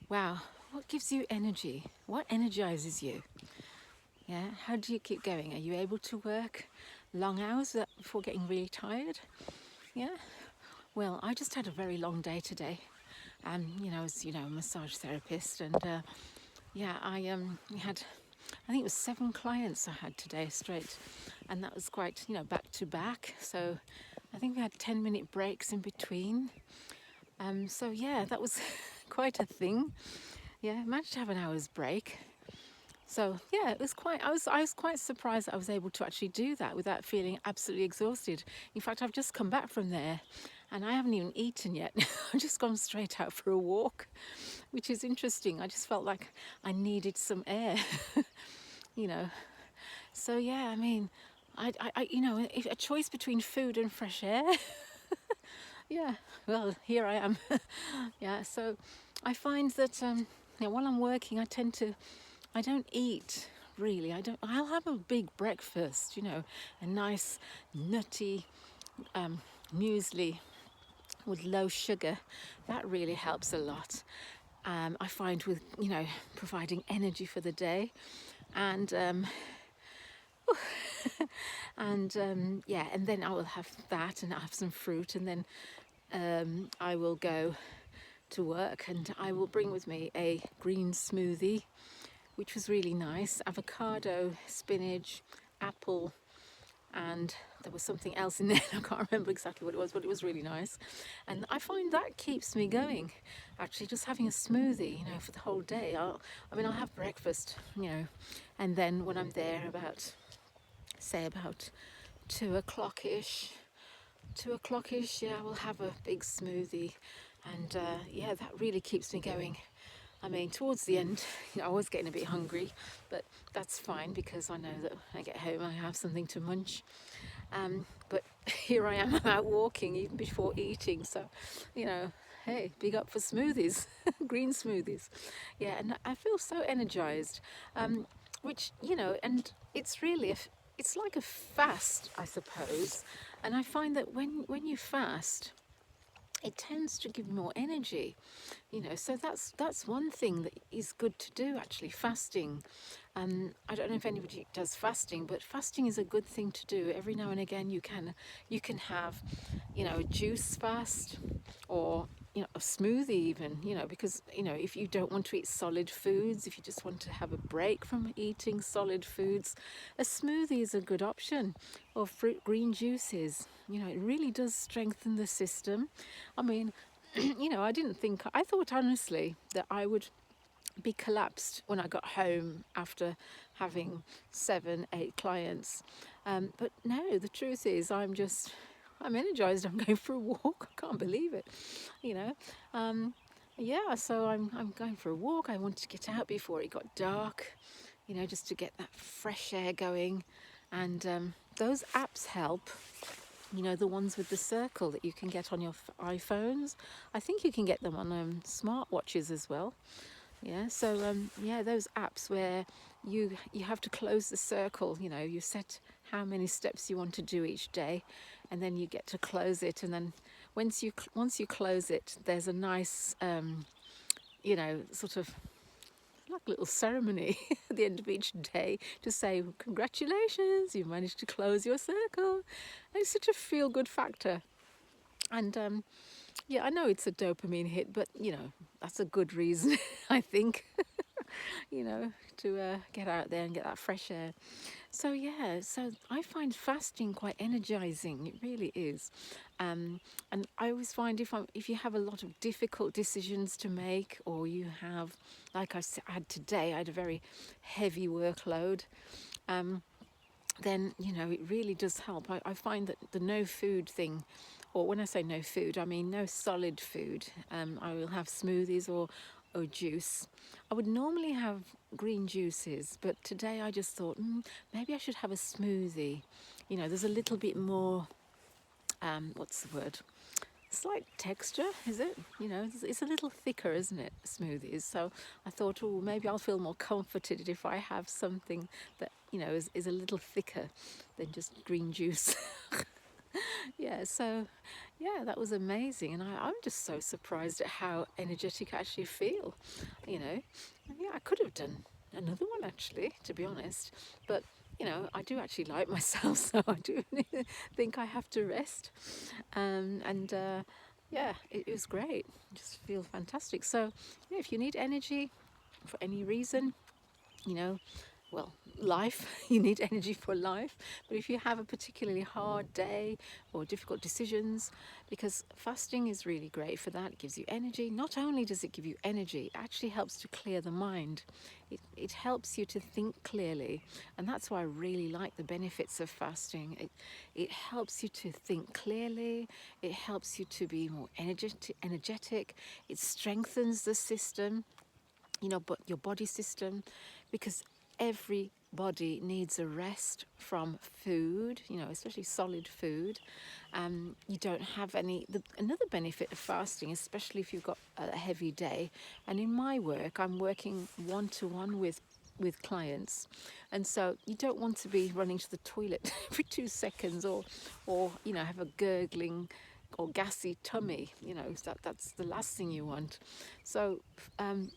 Wow, what gives you energy? What energizes you? Yeah, how do you keep going? Are you able to work long hours before getting really tired? Yeah. Well, I just had a very long day today. As you know, a massage therapist, and yeah, I had, I think it was 7 clients I had today straight, and that was quite, back to back. So I think we had 10-minute breaks in between. So yeah, that was quite a thing. Yeah, managed to have an hour's break. So yeah, it was quite. I was quite surprised that I was able to actually do that without feeling absolutely exhausted. In fact, I've just come back from there, and I haven't even eaten yet. I've just gone straight out for a walk, which is interesting. I just felt like I needed some air, you know. So yeah, I mean, if a choice between food and fresh air. Yeah, well, here I am. Yeah, so I find that while I'm working, I don't eat really. I'll have a big breakfast, a nice nutty muesli with low sugar. That really helps a lot. I find with, providing energy for the day. And yeah, and then I will have that, and I'll have some fruit, and then I will go to work, and I will bring with me a green smoothie, which was really nice. Avocado, spinach, apple, and there was something else in there. I can't remember exactly what it was, but it was really nice. And I find that keeps me going. Actually, just having a smoothie, for the whole day. I'll have breakfast, and then when I'm there about 2 o'clock ish, 2 o'clock ish, yeah, we'll have a big smoothie, and yeah, that really keeps me going. I mean, towards the end, I was getting a bit hungry, but that's fine because I know that when I get home I have something to munch. But here I am out walking even before eating, so hey, big up for smoothies, green smoothies. Yeah, and I feel so energized, which, and it's really it's like a fast, I suppose. And I find that when you fast, it tends to give more energy, so that's one thing that is good to do, actually, fasting. I don't know if anybody does fasting, but fasting is a good thing to do. Every now and again you can have, a juice fast, or a smoothie even, because if you don't want to eat solid foods, if you just want to have a break from eating solid foods, a smoothie is a good option, or fruit green juices. It really does strengthen the system. I mean, I thought honestly that I would be collapsed when I got home after having 7, 8 clients. But no, the truth is, I'm energized. I'm going for a walk. I can't believe it, you know. Yeah, so I'm going for a walk. I wanted to get out before it got dark, just to get that fresh air going. And those apps help. The ones with the circle that you can get on your iPhones. I think you can get them on smartwatches as well. Yeah, so yeah, those apps where you have to close the circle. You set how many steps you want to do each day, and then you get to close it. And then once you close it, there's a nice sort of like a little ceremony at the end of each day to say congratulations, you managed to close your circle. And it's such a feel good factor. And yeah, I know it's a dopamine hit, but that's a good reason, I think, to get out there and get that fresh air. So yeah, so I find fasting quite energizing. It really is. And I always find if you have a lot of difficult decisions to make, or you have, like I had today, I had a very heavy workload. Then it really does help. I find that the no food thing, or when I say no food, I mean no solid food. I will have smoothies or juice. I would normally have green juices, but today I just thought maybe I should have a smoothie. There's a little bit more, what's the word? Slight texture, is it? It's a little thicker, isn't it, smoothies? So I thought, oh, maybe I'll feel more comforted if I have something that, is a little thicker than just green juice. Yeah, so yeah, that was amazing, and I'm just so surprised at how energetic I actually feel. You know, yeah, I could have done another one actually, to be honest, but I do actually like myself, so I do think I have to rest. And yeah, it was great. Just feel fantastic. So yeah, if you need energy for any reason, you know, well, life, you need energy for life. But if you have a particularly hard day or difficult decisions, because fasting is really great for that, it gives you energy. Not only does it give you energy, it actually helps to clear the mind. It helps you to think clearly. And that's why I really like the benefits of fasting. It helps you to think clearly, it helps you to be more energetic, it strengthens the system, but your body system, because every body needs a rest from food, especially solid food. You don't have another benefit of fasting, especially if you've got a heavy day. And in my work, I'm working one-to-one with clients, and so you don't want to be running to the toilet every 2 seconds, or have a gurgling or gassy tummy. That's the last thing you want. So um,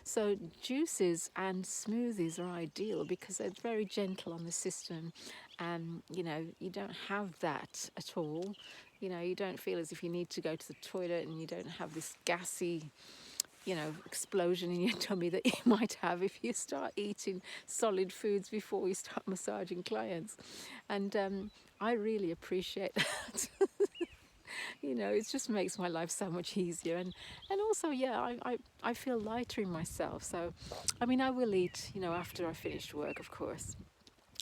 so juices and smoothies are ideal because they're very gentle on the system. You don't have that at all. You don't feel as if you need to go to the toilet, and you don't have this gassy, explosion in your tummy that you might have if you start eating solid foods before you start massaging clients. And I really appreciate that. It just makes my life so much easier. And also, yeah, I feel lighter in myself. So I mean, I will eat, after I finish work, of course,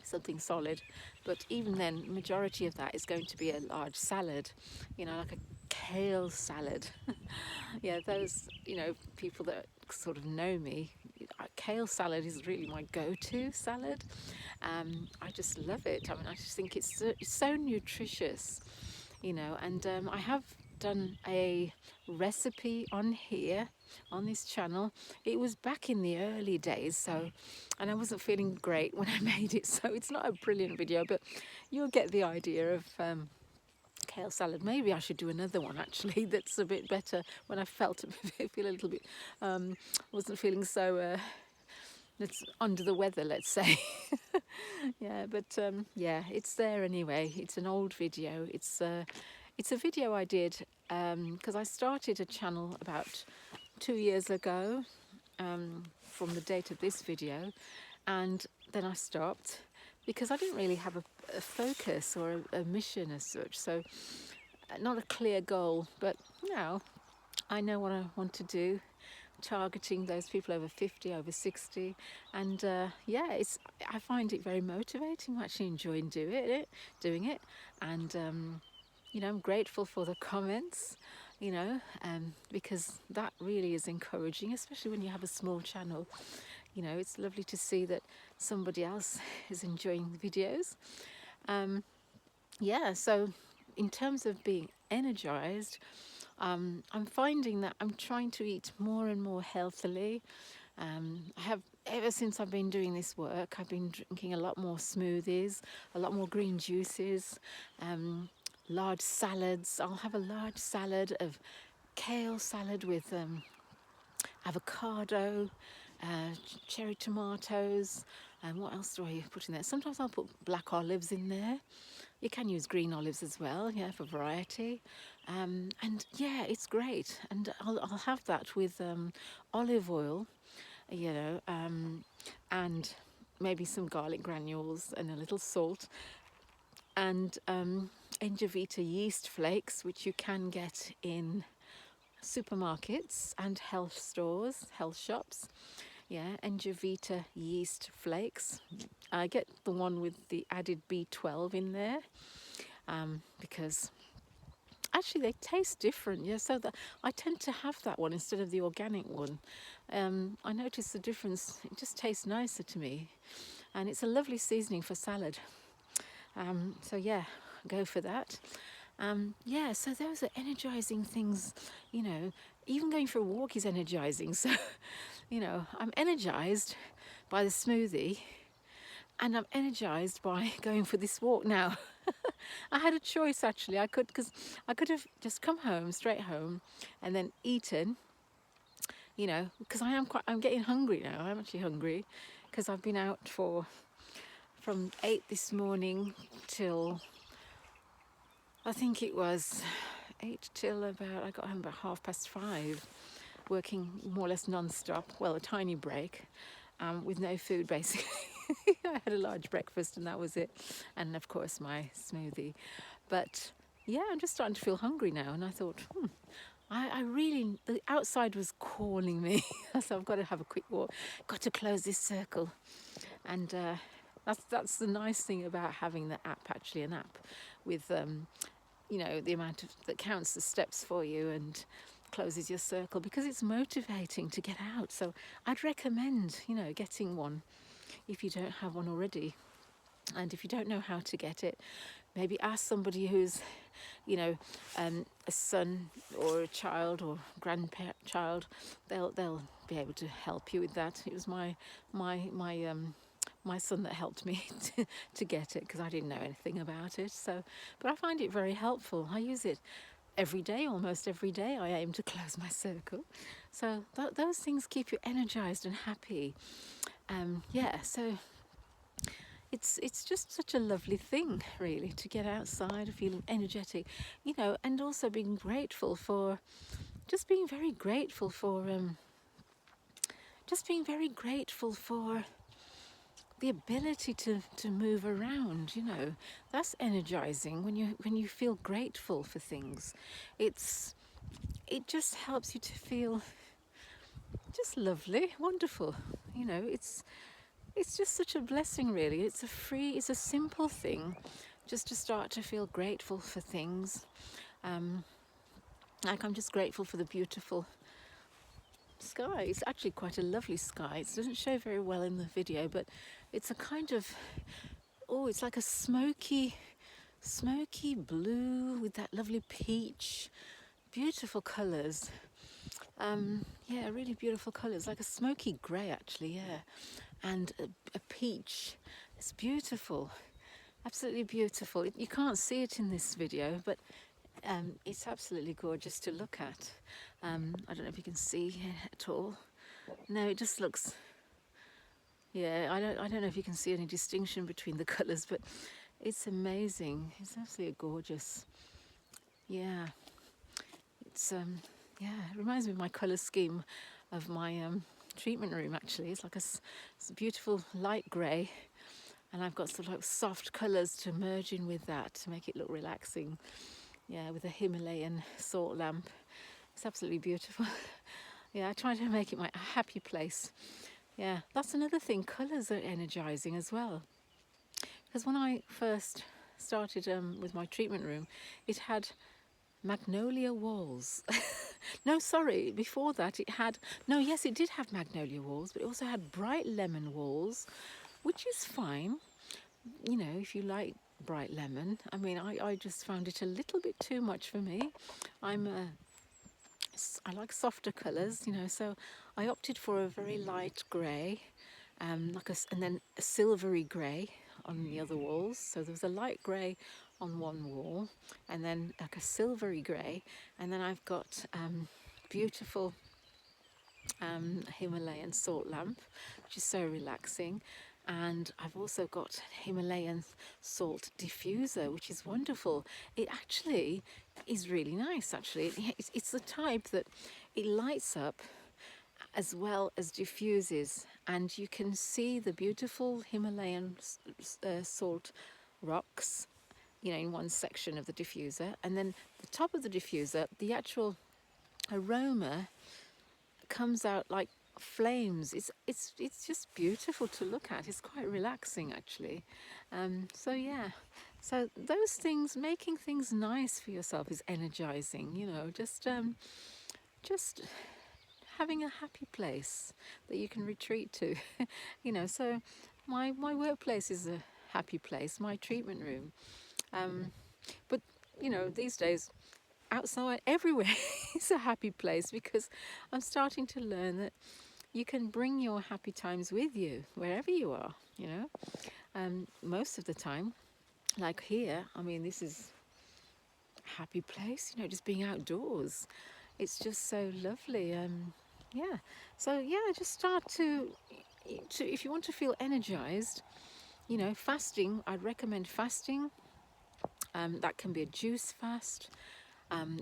something solid, but even then, majority of that is going to be a large salad, like a kale salad. Yeah, those, people that sort of know me, kale salad is really my go-to salad. I just love it. I mean, I just think it's so nutritious, and I have done a recipe on here on this channel. It was back in the early days, and I wasn't feeling great when I made it, so it's not a brilliant video, but you'll get the idea of kale salad. Maybe I should do another one actually that's a bit better when I feel a little bit wasn't feeling so it's under the weather, let's say. Yeah, but yeah, it's there anyway. It's an old video. It's a video I did because I started a channel about 2 years ago from the date of this video, and then I stopped because I didn't really have a focus or a mission as such. So not a clear goal, but now I know what I want to do, targeting those people over 50, over 60, and yeah, I find it very motivating. I actually enjoy doing it, and I'm grateful for the comments, because that really is encouraging, especially when you have a small channel. It's lovely to see that somebody else is enjoying the videos. Yeah, so in terms of being energized, I'm finding that I'm trying to eat more and more healthily. I have, ever since I've been doing this work, I've been drinking a lot more smoothies, a lot more green juices, large salads. I'll have a large salad of kale salad with avocado, cherry tomatoes, and what else do I put in there? Sometimes I'll put black olives in there. You can use green olives as well, yeah, for variety. And yeah, it's great. And I'll have that with olive oil, and maybe some garlic granules and a little salt, and Engevita yeast flakes, which you can get in supermarkets and health stores, health shops. Yeah, Engevita yeast flakes. I get the one with the added B12 in there, because actually they taste different. Yeah, so that I tend to have that one instead of the organic one. I notice the difference. It just tastes nicer to me, and it's a lovely seasoning for salad. So yeah, go for that. Yeah, so those are energizing things. Even going for a walk is energizing. So I'm energized by the smoothie, and I'm energized by going for this walk now. I had a choice actually. I could, because I could have just come home, straight home, and then eaten, you know, because I'm getting hungry now. I'm actually hungry because I've been out from 8 this morning till, I think it was 8 till about, I got home about 5:30, working more or less non-stop, well, a tiny break, with no food basically. I had a large breakfast and that was it, and of course my smoothie. But yeah, I'm just starting to feel hungry now, and I thought, I really, the outside was calling me, so I've got to have a quick walk, got to close this circle. And that's the nice thing about having the app, actually, an app with you know, the amount of that counts the steps for you and closes your circle, because it's motivating to get out. So I'd recommend, you know, getting one if you don't have one already. And if you don't know how to get it, maybe ask somebody who's, you know, a son or a child or grandchild. They'll be able to help you with that. It was my son that helped me to get it, because I didn't know anything about it. So, but I find it very helpful. I use it every day, almost every day. I aim to close my circle. So those things keep you energized and happy. Yeah, so it's just such a lovely thing, really, to get outside, feeling energetic, you know, and also being grateful for, just being very grateful for, just being very grateful for the ability to move around. You know, that's energizing when you feel grateful for things. It just helps you to feel just lovely, wonderful. You know, it's just such a blessing, really. It's a simple thing, just to start to feel grateful for things. Um, like, I'm just grateful for the beautiful sky. It's actually quite a lovely sky. It doesn't show very well in the video, but it's a kind of, oh, it's like a smoky blue with that lovely peach. Beautiful colours. Yeah, really beautiful colours, like a smoky grey, actually, yeah. And a peach. It's beautiful, absolutely beautiful. You can't see it in this video, but it's absolutely gorgeous to look at. I don't know if you can see at all. No, it just looks, yeah, I don't know if you can see any distinction between the colours, but it's amazing. It's absolutely gorgeous. Yeah, it's yeah, it reminds me of my colour scheme of my treatment room, actually. It's like it's a beautiful light grey, and I've got sort of like soft colours to merge in with that to make it look relaxing. Yeah, with a Himalayan salt lamp. It's absolutely beautiful. Yeah, I try to make it my happy place. Yeah, that's another thing. Colours are energising as well. Because when I first started with my treatment room, it had magnolia walls. No, sorry, before that it had, no, yes, it did have magnolia walls, but it also had bright lemon walls, which is fine, you know, if you like bright lemon. I mean, I just found it a little bit too much for me. I like softer colours, you know, so I opted for a very light grey, and then a silvery grey on the other walls. So there was a light grey on one wall, and then like a silvery grey, and then I've got beautiful Himalayan salt lamp, which is so relaxing. And I've also got Himalayan salt diffuser, which is wonderful. It actually is really nice, actually. It's the type that it lights up as well as diffuses, and you can see the beautiful Himalayan salt rocks, you know, in one section of the diffuser, and then the top of the diffuser, the actual aroma comes out like flames. It's just beautiful to look at. It's quite relaxing, actually. So yeah, so those things, making things nice for yourself, is energizing. You know, just having a happy place that you can retreat to. You know, so my workplace is a happy place. My treatment room, but you know, these days, outside everywhere is a happy place, because I'm starting to learn that you can bring your happy times with you wherever you are, you know. Most of the time Like here, I mean, this is a happy place, you know, just being outdoors. It's just so lovely. Yeah. So yeah, just start to if you want to feel energized, you know, fasting. I'd recommend fasting. That can be a juice fast.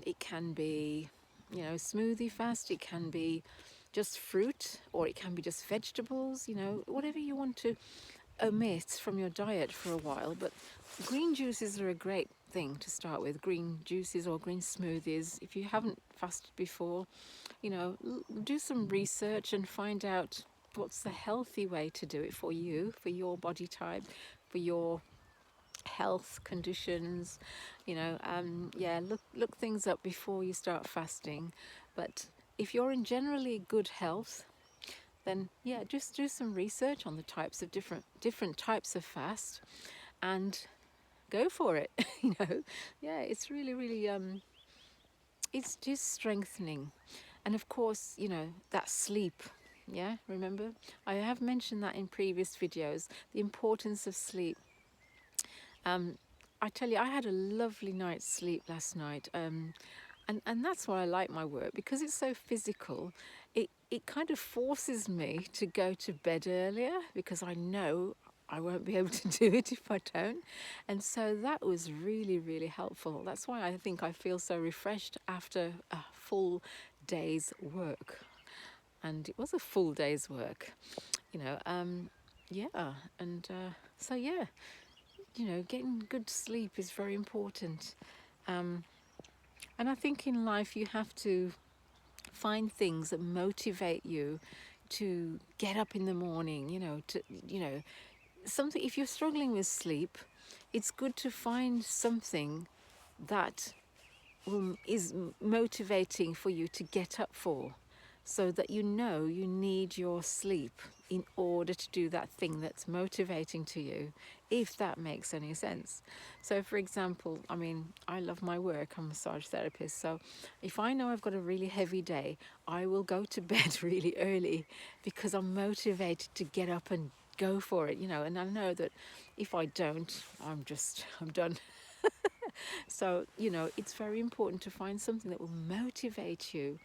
It can be, you know, smoothie fast. It can be just fruit, or it can be just vegetables. You know, whatever you want to omit from your diet for a while. But green juices are a great thing to start with. Green juices or green smoothies. If you haven't fasted before, you know, do some research and find out what's the healthy way to do it for you, for your body type, for your health conditions. You know, yeah, look things up before you start fasting. But if you're in generally good health, then yeah, just do some research on the types of different types of fast, and go for it. You know, yeah, it's really it's just strengthening. And of course, you know, that sleep. Yeah, remember, I have mentioned that in previous videos, the importance of sleep. I tell you, I had a lovely night's sleep last night. And that's why I like my work, because it's so physical. It kind of forces me to go to bed earlier, because I know I won't be able to do it if I don't. And so that was really helpful. That's why I think I feel so refreshed after a full day's work. And it was a full day's work, you know. Yeah, and so yeah, you know, getting good sleep is very important. Um, and I think in life you have to find things that motivate you to get up in the morning, you know, to, you know, something. If you're struggling with sleep, it's good to find something that is motivating for you to get up for, so that you know you need your sleep in order to do that thing that's motivating to you, if that makes any sense. So for example, I mean, I love my work, I'm a massage therapist, so if I know I've got a really heavy day, I will go to bed really early, because I'm motivated to get up and go for it, you know. And I know that if I don't, I'm done. So, you know, it's very important to find something that will motivate you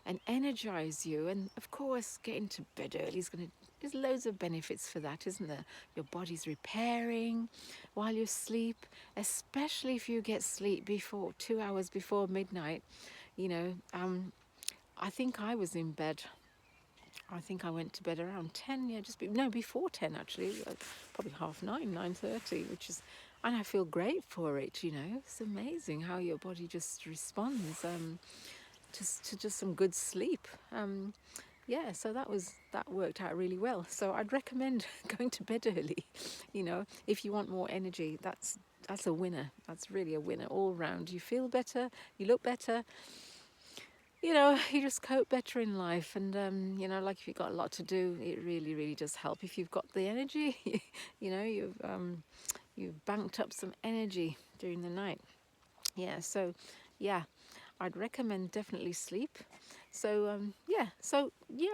and energize you. And of course, getting to bed early is going to, there's loads of benefits for that, isn't there? Your body's repairing while you sleep, especially if you get sleep before 2 hours before midnight. You know, I think I was in bed. I think I went to bed around 10, yeah, no, before 10 actually, probably 9:30, 9:30, which is, and I feel great for it, you know. It's amazing how your body just responds to just some good sleep. Yeah, so that worked out really well. So I'd recommend going to bed early, you know, if you want more energy. That's a winner. That's really a winner all round. You feel better, you look better, you know, you just cope better in life. And you know, like if you've got a lot to do, it really does help if you've got the energy. You know, you've banked up some energy during the night. Yeah, so yeah, I'd recommend definitely sleep. So yeah,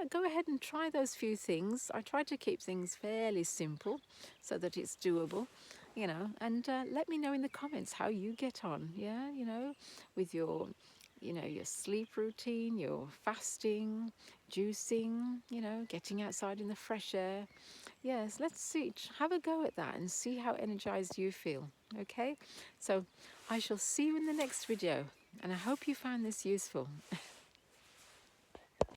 go ahead and try those few things. I try to keep things fairly simple so that it's doable, you know. And let me know in the comments how you get on. Yeah, you know, with your, you know, your sleep routine, your fasting, juicing, you know, getting outside in the fresh air. Yes, let's see. Have a go at that and see how energized you feel. Okay, so I shall see you in the next video, and I hope you found this useful.